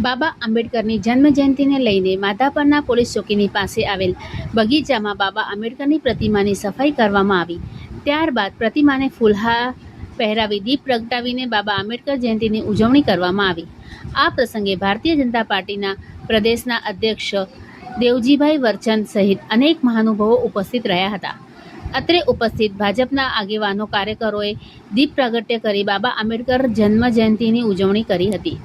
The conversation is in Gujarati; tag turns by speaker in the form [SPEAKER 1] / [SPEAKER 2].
[SPEAKER 1] બાબા આંબેડકરની જન્મજયંતિને લઈને માધાપરના પોલીસ ચોકીની પાસે આવેલ બગીચામાં બાબા આંબેડકરની પ્રતિમાની સફાઈ કરવામાં આવી। ત્યારબાદ પ્રતિમાને ફૂલહાર પહેરાવી દીપ પ્રગટાવીને બાબા આંબેડકર જયંતિની ઉજવણી કરવામાં આવી। આ પ્રસંગે ભારતીય જનતા પાર્ટીના પ્રદેશના અધ્યક્ષ દેવજીભાઈ વરચંદ સહિત અનેક મહાનુભાવો ઉપસ્થિત રહ્યા હતા। અત્રે ઉપસ્થિત ભાજપના આગેવાનો કાર્યકરોએ દીપ પ્રાગટ્ય કરી બાબા આંબેડકર જન્મજયંતિની ઉજવણી કરી હતી।